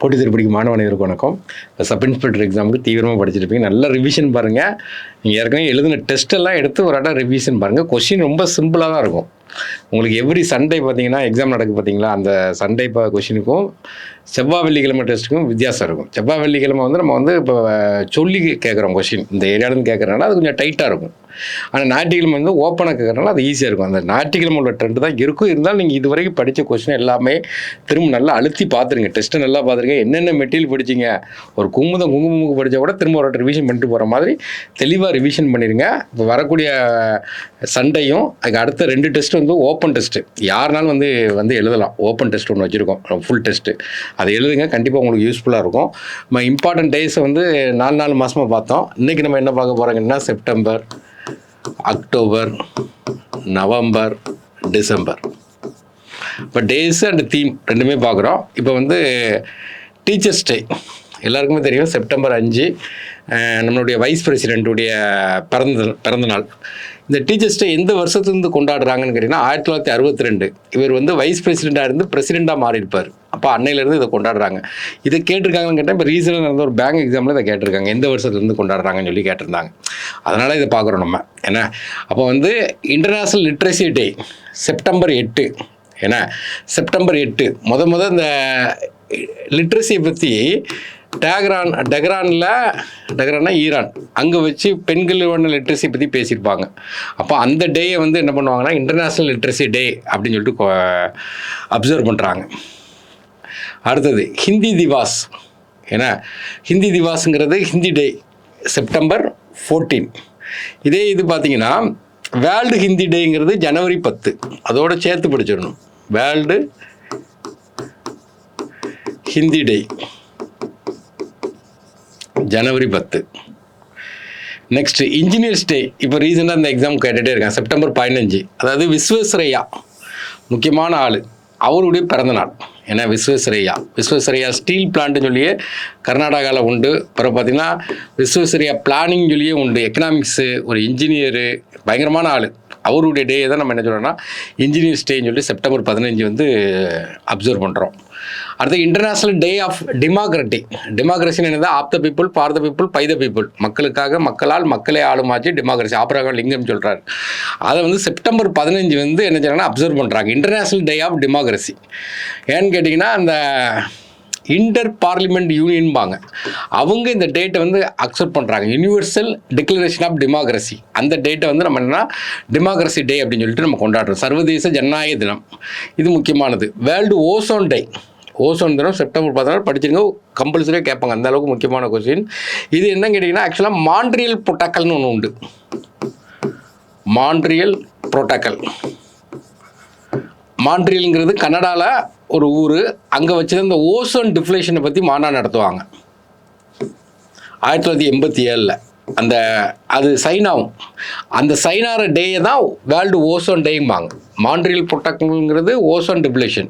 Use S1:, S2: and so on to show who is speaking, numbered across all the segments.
S1: போட்டி திருப்படிக்கு மாணவர்களுக்கு வணக்கம். சப் இன்ஸ்பெக்டர் எக்ஸாமுக்கு தீவிரமாக படிச்சுட்டு இருப்பீங்க. நல்ல ரிவிஷன் பாருங்கள். நீங்கள் ஏற்கனவே எழுதின டெஸ்ட் எல்லாம் எடுத்து ஒரு இடம் ரிவிஷன் பாருங்கள். கொஸ்டின் ரொம்ப சிம்பிளாக தான் இருக்கும். உங்களுக்கு எவ்ரி சண்டே பார்த்தீங்கன்னா எக்ஸாம் நடக்கு பார்த்தீங்களா, அந்த சண்டே கொஷினுக்கும் செவ்வாய் வெள்ளிக்கிழமை டெஸ்ட்டுக்கும் வித்தியாசம் இருக்கும். செவ்வாய் வெள்ளிக்கிழமை வந்து நம்ம வந்து இப்போ சொல்லி கேட்குறோம் கொஷின், இந்த ஏரியாவிலேருந்து கேட்குறதுனால அது கொஞ்சம் டைட்டாக இருக்கும். ஆனால் ஞாயிற்றுக்கிழமை வந்து ஓப்பனாக கேட்குறதுனால அது ஈஸியாக இருக்கும். அந்த ஞாயிற்றுக்கிழமை உள்ள ட்ரெண்டு தான் இருக்கும். இருந்தாலும் நீங்கள் இது வரைக்கும் படித்த கொஷின் எல்லாமே திரும்ப நல்லா அழுத்தி பார்த்துருங்க. டெஸ்ட்டை நல்லா பார்த்துருங்க. என்னென்ன மெட்டீரியல் படிச்சிங்க, ஒரு குங்குமமுக்கு படித்தா கூட திரும்ப ஒரு ரிவிஷன் பண்ணிட்டு போகிற மாதிரி தெளிவாக ரிவிஷன் பண்ணிடுங்க. இப்போ வரக்கூடிய சண்டையும் அதுக்கு அடுத்த 2 டெஸ்ட்டு வந்து ஓப்பன் டெஸ்ட்டு, யாருனாலும் வந்து எழுதலாம். ஓப்பன் டெஸ்ட் ஒன்று வச்சுருக்கோம், ஃபுல் டெஸ்ட்டு. அதை எழுதுங்க, கண்டிப்பாக உங்களுக்கு யூஸ்ஃபுல்லாக இருக்கும். நம்ம இம்பார்ட்டன்ட் டேஸை வந்து 4 மாதமாக பார்த்தோம். இன்றைக்கி நம்ம என்ன பார்க்க போகிறோங்கன்னா செப்டம்பர், அக்டோபர், நவம்பர், டிசம்பர். இப்போ டேஸ் அண்ட் தீம் ரெண்டுமே பார்க்குறோம். இப்போ வந்து டீச்சர்ஸ் டே எல்லாருக்குமே தெரியும். செப்டம்பர் 5 நம்மளுடைய வைஸ் பிரசிடெண்ட்டுடைய பிறந்த நாள். இந்த டீச்சர்ஸ் டே எந்த வருஷத்துலேருந்து கொண்டாடுறாங்கன்னு கேட்டிங்கன்னா 1962. இவர் வந்து வைஸ் பிரசிடெண்ட்டாக இருந்து பிரசிடெண்ட்டாக மாறியிருப்பார். அப்போ அன்னையிலேருந்து இதை கொண்டாடுறாங்க. இதை கேட்டிருக்காங்கன்னு கேட்டால் இப்போ ரீசனாக நடந்த ஒரு பேங்க் எக்ஸாமில் இதை கேட்டிருக்காங்க, எந்த வருஷத்துலேருந்து கொண்டாடுறாங்கன்னு சொல்லி கேட்டிருந்தாங்க. அதனால் இதை பார்க்குறோம் நம்ம. ஏன்னா அப்போ வந்து இன்டர்நேஷ்னல் லிட்ரஸி டே செப்டம்பர் 8. ஏன்னா செப்டம்பர் 8 முத இந்த லிட்ரஸியை பற்றி டெஹ்ரான்னா ஈரான், அங்கே வச்சு பெண்களோட லிட்ரஸியை பற்றி பேசியிருப்பாங்க. அப்போ அந்த டேயை வந்து என்ன பண்ணுவாங்கன்னா இன்டர்நேஷ்னல் லிட்ரஸி டே அப்படின்னு சொல்லிட்டு அப்சர்வ் பண்ணுறாங்க. அடுத்தது ஹிந்தி திவாஸ். ஏன்னா ஹிந்தி திவாஸுங்கிறது ஹிந்தி டே செப்டம்பர் 14. இதே இது பார்த்தீங்கன்னா வேர்ல்டு ஹிந்தி டேங்கிறது ஜனவரி 10. அதோடு சேர்த்து படிச்சிடணும். வேர்ல்டு ஹிந்தி டே ஜனவரி 10. Next engineers day. இப்போ ரீசெண்டாக இந்த எக்ஸாம் கேட்டுகிட்டே இருக்கேன். செப்டம்பர் 15. அதாவது விஸ்வேஸ்வரையா, முக்கியமான ஆள், அவருடைய பிறந்தநாள். ஏன்னா விஸ்வேஸ்வரையா ஸ்டீல் பிளான்ட்னு சொல்லியே கர்நாடகாவில் உண்டு. அப்புறம் பார்த்திங்கன்னா விஸ்வேஸ்வரையா பிளானிங் சொல்லியே உண்டு. எக்கனாமிக்ஸு, ஒரு இன்ஜினியரு, பயங்கரமான ஆள். அவருடைய டே தான் நம்ம என்ன சொல்கிறோம்னா இன்ஜினியர்ஸ் டேன்னு சொல்லி செப்டம்பர் 15 வந்து அப்சர்வ் பண்ணுறோம். அடுத்து இன்டர்நேஷ்னல் டே ஆஃப் டெமோக்ரஸின்னு என்னது, of the people, for the people, by the people. மக்களுக்காக, மக்களால், மக்களே ஆளுமாச்சு டெமோக்ரஸி. ஆப்ரகாம் லிங்கம் சொல்கிறார். அதை வந்து செப்டம்பர் 15 வந்து என்ன செய்யறாங்கன்னா அப்சர்வ் பண்ணுறாங்க, இன்டர்நேஷ்னல் டே ஆஃப் டெமோக்ரஸி. ஏன்னு கேட்டிங்கன்னா அந்த இன்டர் பார்லிமெண்ட் யூனியன்பாங்க, அவங்க இந்த டேட்டை வந்து அக்செப்ட் பண்ணுறாங்க. யூனிவர்சல் டிக்ளரேஷன் ஆஃப் டெமோக்ரஸி, அந்த டேட்டை வந்து நம்ம என்னன்னா டெமோக்ரஸி டே அப்படின்னு சொல்லிட்டு நம்ம கொண்டாடுறோம். சர்வதேச ஜனநாயக தினம், இது முக்கியமானது. வேர்ல்டு ஓசோன் டே, ஓசோன் தினம் செப்டம்பர் 14 படிச்சிருங்க, கம்பல்சரியாக கேட்பாங்க, அந்த அளவுக்கு முக்கியமான கொஸ்டின். இது என்னன்னு கேட்டிங்கன்னா ஆக்சுவலாக மான்ட்ரியல் புரோட்டோக்கால்னு ஒன்று உண்டு. மான்ட்ரியல் புரோட்டோக்கால், மான்ட்ரியலுங்கிறது கனடாவில் ஒரு ஊர். அங்கே வச்சு இந்த ஓசோன் டிஃப்ளேஷனை பற்றி மாநாடு நடத்துவாங்க 1987. அது சைன் ஆகும். அந்த சைன் ஆகிற டேயை தான் வேர்ல்டு ஓசோன் டேம்பாங்க. மான்ட்ரியல் புரோட்டோக்கால்ங்கிறது ஓசோன் டிஃப்ளேஷன்.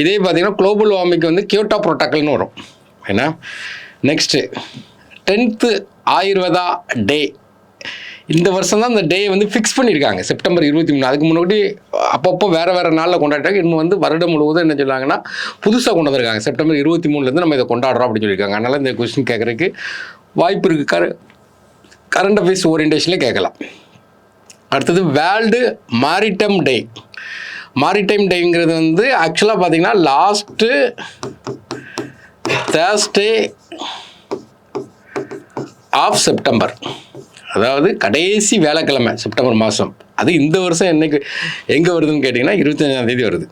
S1: இதே பார்த்தீங்கன்னா குளோபல் வார்மிங் வந்து கியோட்டோ புரோட்டோக்கால்னு வரும். ஏன்னா நெக்ஸ்ட்டு 10th ஆயுர்வேதா டே. இந்த வருஷம் தான் இந்த டேயை வந்து ஃபிக்ஸ் பண்ணியிருக்காங்க செப்டம்பர் 23. அதுக்கு முன்னாடி அப்பப்போ வேறு நாளில் கொண்டாடிட்டாங்க. இன்னும் வந்து வருடம் முழுவதும் என்ன சொல்கிறாங்கன்னா புதுசாக கொண்டு வந்திருக்காங்க. செப்டம்பர் 23 நம்ம இதை கொண்டாடுறோம் அப்படின்னு சொல்லியிருக்காங்க. அதனால் இந்த கொஸ்டின் கேட்குறதுக்கு வாய்ப்பு இருக்குது. கரண்ட் அஃபேர்ஸ் ஓரியன்டேஷனில் கேட்கலாம். அடுத்தது வேர்ல்டு மாரிடைம் டே. மாரிடைம் டேங்கிறது வந்து ஆக்சுவலாக பார்த்தீங்கன்னா லாஸ்ட்டு தேர்ஸ்டே ஆஃப் செப்டம்பர், அதாவது கடைசி வேலைக்கிழமை செப்டம்பர் மாதம். அது இந்த வருஷம் எங்கே வருதுன்னு கேட்டிங்கன்னா 25ஆம் தேதி வருது.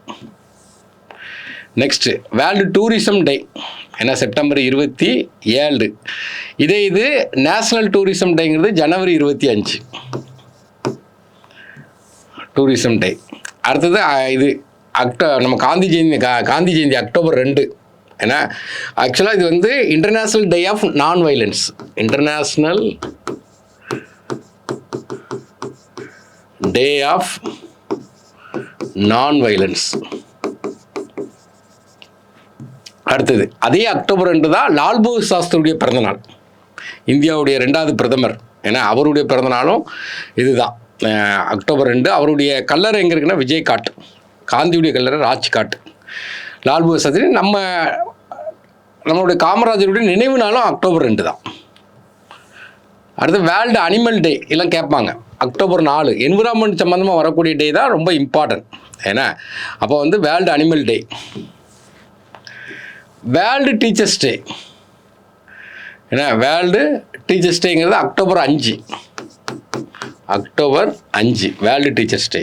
S1: நெக்ஸ்ட்டு வேர்ல்டு டூரிசம் டே. ஏன்னா செப்டம்பர் 27. இது நேஷ்னல் டூரிசம் டேங்கிறது ஜனவரி 25 டூரிசம் டே. அடுத்தது இது நம்ம காந்தி ஜெயந்தி அக்டோபர் 2. ஏன்னா ஆக்சுவலாக இது வந்து international day of non violence. International day of non violence. அடுத்தது அதே அக்டோபர் 2 தான் லால் பகதூர் சாஸ்திரியுடைய பிறந்தநாள், இந்தியாவுடைய 2வது பிரதமர். ஏன்னா அவருடைய பிறந்தநாளும் இதுதான் அக்டோபர் 2. அவருடைய கல்லறை எங்கே இருக்குன்னா விஜய்காட், காந்தியுடைய கல்லறை ராஜ்காட். லால் பகதூர் சாஸ்திரி நம்மளுடைய காமராஜருடைய நினைவு நாளும் அக்டோபர் 2 தான். அடுத்து வேர்ல்டு அனிமல் டே எல்லாம் கேட்பாங்க. அக்டோபர் 4 என்விரான்மெண்ட் சம்மந்தமாக வரக்கூடிய டே தான் ரொம்ப இம்பார்ட்டன்ட். ஏன்னா அப்போ வந்து world animal day. World teachers day, ஏன்னா வேர்ல்டு டீச்சர்ஸ் டேங்கிறது October 5. October 5 world teachers day.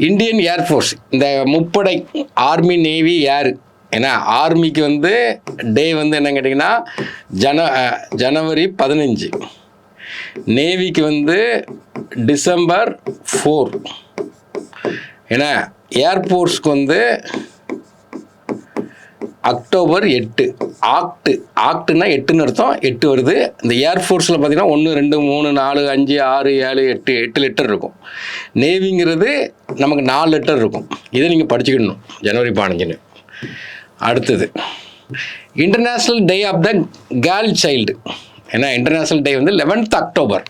S1: Indian air force, இந்த முப்படை ஆர்மி நேவி ஏர், ஏன்னா ஆர்மிக்கு வந்து டே வந்து என்ன கேட்டிங்கன்னா ஜனவரி 15, நேவிக்கு வந்து டிசம்பர் 4, ஏன்னா ஏர்ஃபோர்ஸ்க்கு வந்து அக்டோபர் 8. ஆக்டுன்னா 8ன்னு அர்த்தம், 8 வருது. இந்த ஏர்ஃபோர்ஸில் பார்த்தீங்கன்னா 1, 2, 3, 4, 5, 6, 7, 8 லெட்டர் இருக்கும். நேவிங்கிறது நமக்கு 4 லெட்டர் இருக்கும். இதை நீங்கள் படிச்சுக்கிடணும் ஜனவரி 15. அடுத்தது international day of the girl child, ஏன்னா இன்டர்நேஷ்னல் டே வந்து 11th அக்டோபர்.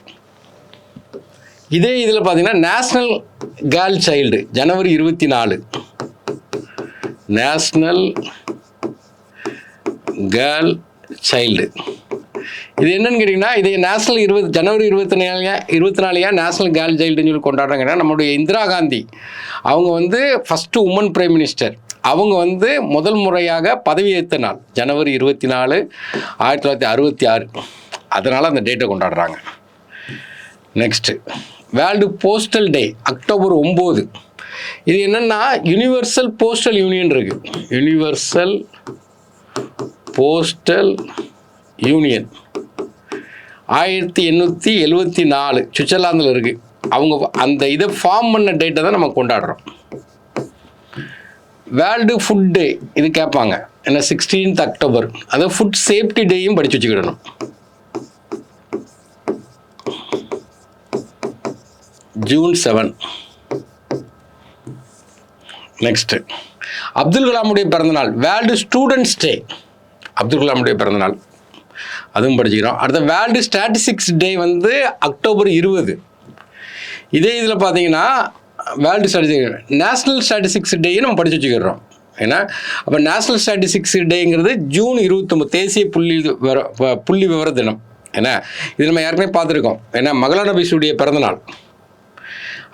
S1: இதே இதில் பார்த்தீங்கன்னா நேஷ்னல் கேர்ள் சைல்டு ஜனவரி 24. நேஷ்னல் கேர்ள் சைல்டு இது என்னன்னு கேட்டிங்கன்னா, இது நேஷ்னல் ஜனவரி 24 நேஷ்னல் கேர்ள் சைல்டுன்னு சொல்லி கொண்டாடுறாங்கன்னா, நம்மளுடைய இந்திரா காந்தி அவங்க வந்து ஃபஸ்ட்டு உமன் பிரைம் மினிஸ்டர். அவங்க வந்து முதல் முறையாக பதவியேற்ற நாள் ஜனவரி 24, 1966. அதனால் அந்த டேட்டை கொண்டாடுறாங்க. Next world postal day October 9. இது என்னென்னா யூனிவர்சல் போஸ்டல் யூனியன் இருக்குது. யூனிவர்சல் போஸ்டல் யூனியன் 1874 சுவிட்சர்லாந்தில் இருக்குது. அவங்க அந்த இதை ஃபார்ம் பண்ண டேட்டை தான் நம்ம கொண்டாடுறோம். வேர்ல்டு ஃபுட் டே இது கேட்பாங்க, ஏன்னா 16th அக்டோபர். அதாவது ஃபுட் சேஃப்டி டேயும் படித்து வச்சுக்கிடணும். ஜூன் 7. நெக்ஸ்ட்டு அப்துல் கலாமுடைய பிறந்தநாள் வேர்ல்டு ஸ்டூடெண்ட்ஸ் டே. அப்துல் கலாமுடைய பிறந்தநாள் அதுவும் படிச்சுக்கிறோம். அடுத்த வேர்ல்டு ஸ்டாட்டிஸ்டிக்ஸ் டே வந்து அக்டோபர் 20. இதே இதில் பார்த்தீங்கன்னா வேர்ல்டு ஸ்டாட்டிஸ்டிக்ஸ் நேஷ்னல் ஸ்டாட்டிஸ்டிக்ஸ் டேயும் நம்ம படித்து வச்சுக்கிறோம். ஏன்னா அப்போ நேஷ்னல் ஸ்டாட்டிஸ்டிக்ஸ் டேங்கிறது ஜூன் 29 தேசிய புள்ளி விவர தினம். ஏன்னா இது நம்ம ஏற்கனவே பார்த்துருக்கோம். ஏன்னா மகளான பிசுடைய பிறந்தநாள்.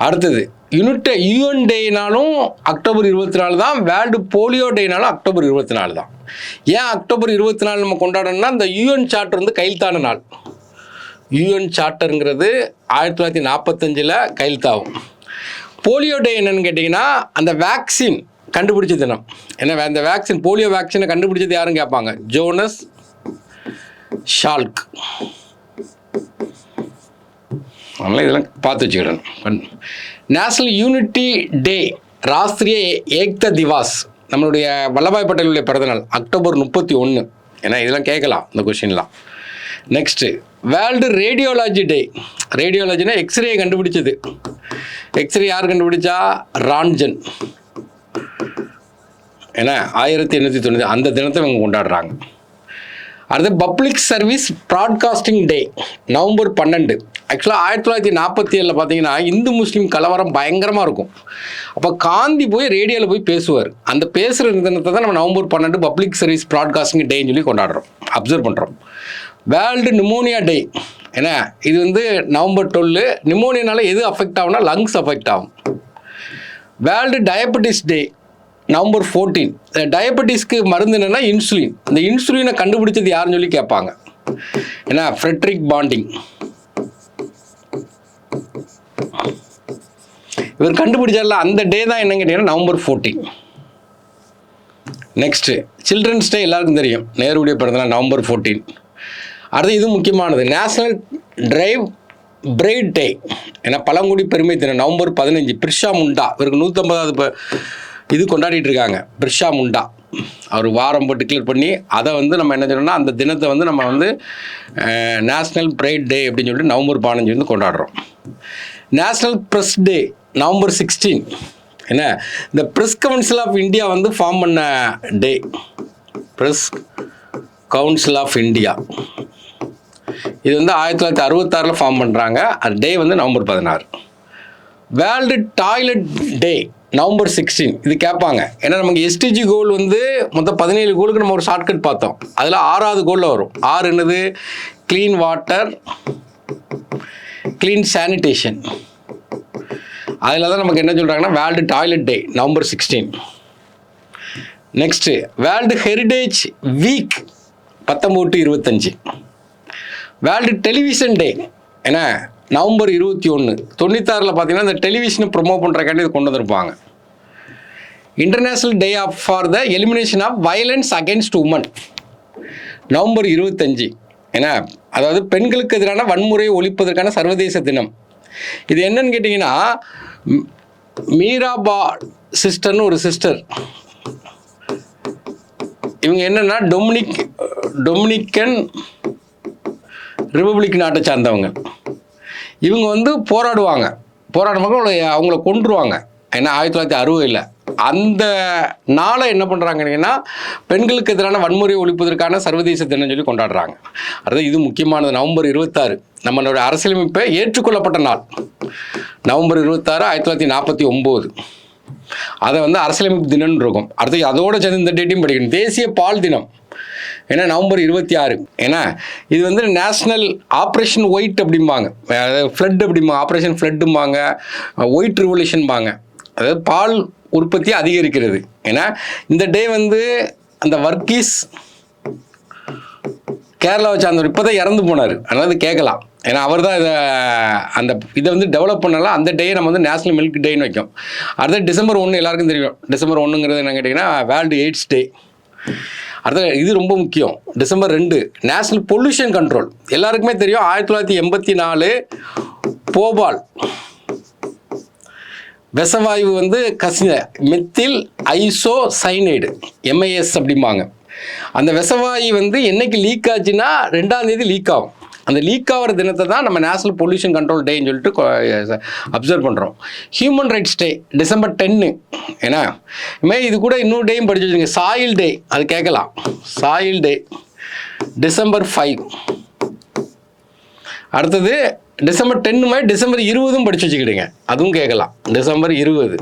S1: அடுத்தது யூஎன் டேனாலும் அக்டோபர் 24 தான். வேர்ல்டு போலியோ டேனாலும் அக்டோபர் 24 தான். ஏன் அக்டோபர் 24 நம்ம கொண்டாடணும்னா, இந்த யூஎன் சார்ட்டர் வந்து கையெழுத்தான நாள். யூஎன் சார்ட்டருங்கிறது 1945 கையெழுத்தாகும். போலியோ டே என்னன்னு கேட்டிங்கன்னா, அந்த வேக்சின் கண்டுபிடிச்ச தினம். ஏன்னா அந்த வேக்சின் போலியோ வேக்சினை கண்டுபிடிச்சது யாருன்னு கேட்பாங்க, ஜோனஸ் ஷால்க். அதனால் இதெல்லாம் பார்த்து வச்சுக்கிடணும். நேஷ்னல் யூனிட்டி டே ராஷ்டிரிய ஏக்தா திவாஸ், நம்மளுடைய வல்லபாய் பட்டேலுடைய பிறந்தநாள் அக்டோபர் 31. ஏன்னா இதெல்லாம் கேட்கலாம் இந்த கொஷின்லாம். நெக்ஸ்ட்டு வேர்ல்டு ரேடியோலாஜி டே. ரேடியோலாஜினா எக்ஸ்ரே கண்டுபிடிச்சது. எக்ஸ்ரே யார் கண்டுபிடிச்சா, ரான்ஜன். ஏன்னா 1890 அந்த தினத்தை இவங்க கொண்டாடுறாங்க. அடுத்து பப்ளிக் சர்வீஸ் ப்ராட்காஸ்டிங் டே நவம்பர் 12. ஆக்சுவலாக 1947 பார்த்தீங்கன்னா இந்து முஸ்லீம் கலவரம் பயங்கரமாக இருக்கும். அப்போ காந்தி போய் ரேடியோவில் போய் பேசுவார். அந்த பேசுகிற தினத்தை தான் நம்ம நவம்பர் 12 பப்ளிக் சர்வீஸ் ப்ராட்காஸ்டிங் டேன்னு சொல்லி கொண்டாடுறோம், அப்சர்வ் பண்ணுறோம். வேர்ல்டு நிமோனியா டே, ஏன்னா இது வந்து நவம்பர் 12. நிமோனியானால எது அஃபெக்ட் ஆகும்னா லங்ஸ் அஃபெக்ட் ஆகும். வேர்ல்டு டயபெட்டிஸ் டே நவம்பர் 14. டயபெட்டிஸ்க்கு மருந்து என்னென்னா இன்சுலின். இந்த இன்சுலினை கண்டுபிடிச்சது யாருன்னு சொல்லி கேட்பாங்க. ஏன்னா ஃப்ரெட்ரிக் பாண்டிங் இவர் கண்டுபிடிச்சார்ல, அந்த டே தான் என்னன்னு கேட்டீங்கன்னா நவம்பர் 14. நெக்ஸ்ட்டு சில்ட்ரன்ஸ் டே எல்லாருக்கும் தெரியும், நேருடைய பிறந்தநாள் நவம்பர் 14. அடுத்து இது முக்கியமானது, நேஷ்னல் டிரைவ் பிரைட் டே. ஏன்னா பழங்குடி பெருமை தினம் நவம்பர் 15. பிர்சா முண்டா, இவருக்கு 150வது இது கொண்டாடிட்டு இருக்காங்க. பிர்சா முண்டா அவர் வாரம் போட்டு டிக்ளேர் பண்ணி அதை வந்து நம்ம என்ன சொல்லணும்னா, அந்த தினத்தை வந்து நம்ம வந்து நேஷ்னல் பிரைட் டே அப்படின்னு சொல்லிட்டு நவம்பர் 15 வந்து கொண்டாடுறோம். நேஷ்னல் ப்ரெஸ் டே நவம்பர் 16. என்ன இந்த ப்ரெஸ் கவுன்சில் ஆஃப் இந்தியா வந்து ஃபார்ம் பண்ண டே. ப்ரெஸ் கவுன்சில் ஆஃப் இந்தியா இது வந்து 1966 ஃபார்ம் பண்ணுறாங்க. அது டே வந்து November 16. World toilet day November 16 இது கேட்பாங்க. ஏன்னா நமக்கு எஸ்டிஜி கோல் வந்து மொத்தம் 17 கோலுக்கு நம்ம ஒரு ஷார்ட்கட் பார்த்தோம். அதில் 6வது கோலில் வரும். 6 என்னது? Clean water, clean sanitation. அதில் தான் நமக்கு என்ன சொல்கிறாங்கன்னா world toilet day November 16. Next world heritage week 19 to 25. World television day ஏன்னா நவம்பர் 21. 96 பார்த்தீங்கன்னா இந்த டெலிவிஷனை ப்ரொமோட் பண்ணுறக்காண்டி இது கொண்டு வந்திருப்பாங்க. International day for the elimination of violence against women நவம்பர் 25. ஏன்னா அதாவது பெண்களுக்கு எதிரான வன்முறையை ஒழிப்பதற்கான சர்வதேச தினம். இது என்னன்னு கேட்டிங்கன்னா மீராபா சிஸ்டர்னு ஒரு சிஸ்டர். இவங்க என்னென்னா டொமினிக்கன் ரிப்பப்ளிக் நாட்டை சார்ந்தவங்க. இவங்க வந்து போராடுவாங்க அவங்கள கொன்றுவாங்க. ஏன்னா 1960 அந்த நாளை என்ன பண்ணுறாங்கன்னா பெண்களுக்கு எதிரான வன்முறையை ஒழிப்பதற்கான சர்வதேச தினம் சொல்லி கொண்டாடுறாங்க. அதாவது இது முக்கியமானது. நவம்பர் 26 நம்மளோட அரசியலமைப்பை ஏற்றுக்கொள்ளப்பட்ட நாள். நவம்பர் 26 1949 அதை வந்து அரசியலமைப்பு தினம்னு இருக்கும். அடுத்து அதோட சேர்ந்து இந்த டேட்டையும் படிக்கணும். தேசிய பால் தினம் ஏன்னா நவம்பர் 26. ஏன்னா இது வந்து நேஷ்னல் ஆப்ரேஷன் ஒயிட் அப்படிம்பாங்க, ஃப்ளட் அப்படிம்பாங்க, ஆப்ரேஷன் ஃப்ளட்டும்பாங்க, ஒயிட் ரிவல்யூஷன்பாங்க. அதாவது பால் உற்பத்தி அதிகரிக்கிறது. ஏன்னா இந்த டே வந்து அந்த வர்கீஸ் கேரளாவை சார்ந்தவர் இப்போ தான் இறந்து போனார். அதனால் கேட்கலாம். ஏன்னா அவர் தான் இதை வந்து டெவலப் பண்ணலாம். அந்த டே நம்ம வந்து நேஷ்னல் மில்க் டேன்னு வைக்கும். அடுத்து டிசம்பர் 1 எல்லாருக்கும் தெரியும். டிசம்பர் 1ங்கிறது என்ன கேட்டிங்கன்னா வேர்ல்டு எய்ட்ஸ் டே. அடுத்த இது ரொம்ப முக்கியம். December 2 national pollution control. எல்லாருக்குமே தெரியும் 1984 போபால் விஷவாயு வந்து கசிஞ்ச மெத்தில் ஐசோசைனைடு MIS அப்படிம்பாங்க. அந்த விஷவாயு வந்து என்னைக்கு லீக் ஆச்சுன்னா 2ஆம் தேதி லீக் ஆகும். அந்த லீக் ஆகிற தினத்தை தான் நம்ம நேஷ்னல் பொல்யூஷன் கண்ட்ரோல் டேன்னு சொல்லிட்டு அப்சர்வ் பண்ணுறோம். ஹியூமன் ரைட்ஸ் டே டிசம்பர் 10. ஏன்னா இது கூட இன்னொரு டேயும் படிச்சு வச்சுங்க. சாயில் டே அது கேட்கலாம். Soil day December 5. அடுத்தது டிசம்பர் 10 மாதிரி டிசம்பர் 20 படிச்சு வச்சுக்கிடுங்க, அதுவும் கேட்கலாம். டிசம்பர் 20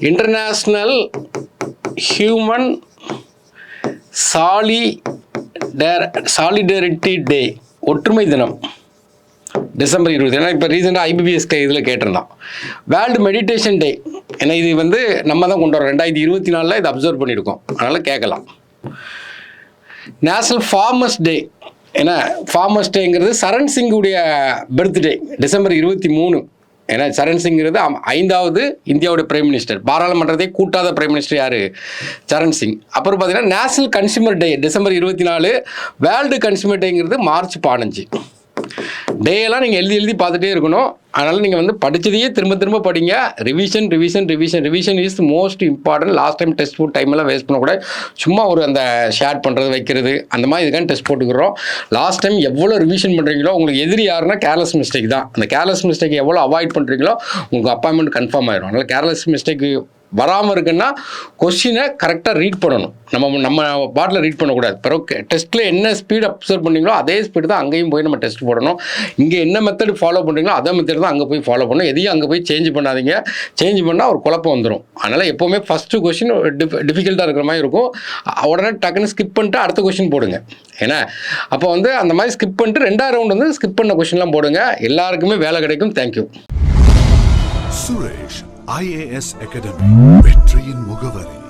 S1: இன்டர்நேஷ்னல் ஹியூமன் சாலிடரிட்டி டே ஒற்றுமை தினம் டிசம்பர் 20. ஏன்னா இப்போ ரீசெண்டாக IBPS இதில் கேட்டிருந்தோம். வேர்ல்டு மெடிடேஷன் டே ஏன்னா இது வந்து நம்ம தான் கொண்டு வரோம். 2024 இதை அப்சர்வ் பண்ணியிருக்கோம், அதனால் கேட்கலாம். நேஷ்னல் ஃபார்மர்ஸ் டே ஏன்னா ஃபார்மர்ஸ் டேங்கிறது சரண் சிங்குடைய பர்த்டே டிசம்பர் 23. ஏன்னா சரண் சிங்கிறது 5வது இந்தியாவுடைய பிரைம் மினிஸ்டர். பாராளுமன்றத்தை கூட்டாத பிரைம் மினிஸ்டர் யார்? சரண் சிங். அப்புறம் பார்த்தீங்கன்னா national consumer day December 24. World consumer டேங்கிறது மார்ச் 15. டேயெல்லாம் நீங்கள் எழுதி பார்த்துட்டே இருக்கணும். அதனால் நீங்கள் வந்து படித்ததையே திரும்ப படிங்க. Revision is most important. Last time test போட் டைமெல்லாம் வேஸ்ட் பண்ணக்கூடாது. சும்மா ஒரு அந்த ஷேர் பண்ணுறது வைக்கிறது அந்த மாதிரி இதுக்கான டெஸ்ட் போட்டுக்கிறோம். லாஸ்ட் டைம் எவ்வளோ ரிவிஷன் பண்ணுறீங்களோ உங்களுக்கு எதிரி யாருன்னா கேர்லெஸ் மிஸ்டேக் தான். அந்த கேர்லெஸ் மிஸ்டேக் எவ்வளோ அவாய்ட் பண்ணுறீங்களோ உங்கள் அப்பாயின்மெண்ட் கன்ஃபார்ம் ஆயிடும். அதனால் கேர்லெஸ் மிஸ்டேக் வராமல் இருக்குன்னா கொஸ்டினை கரெக்டாக ரீட் பண்ணணும். நம்ம பாட்டில் ரீட் பண்ணக்கூடாது. பிறகு டெஸ்ட்டில் என்ன ஸ்பீட் அப்சர்வ் பண்ணீங்களோ அதே ஸ்பீடு தான் அங்கேயும் போய் நம்ம டெஸ்ட் போடணும். இங்கே என்ன மெத்தட் ஃபாலோ பண்ணுறீங்களோ அதே மெத்தட் தான் அங்கே போய் ஃபாலோ பண்ணணும். எதையும் அங்கே போய் சேஞ்ச் பண்ணாதீங்க. சேஞ்ச் பண்ணால் ஒரு குழப்பம் வந்துடும். அதனால் எப்போவுமே ஃபஸ்ட்டு கொஸ்டின் டிஃபிகல்ட்டாக இருக்கிற மாதிரி இருக்கும். உடனே டக்குன்னு ஸ்கிப் பண்ணிட்டு அடுத்த கொஸ்டின் போடுங்க. ஏன்னா அப்போ வந்து அந்த மாதிரி ஸ்கிப் பண்ணிட்டு 2ஆவது ரவுண்ட் வந்து ஸ்கிப் பண்ண கொஸ்டின்லாம் போடுங்க. எல்லாருக்குமே வேலை கிடைக்கும். தேங்க்யூ.
S2: சுரேஷ் IAS அகாடமி வெற்றியின் முகவரி.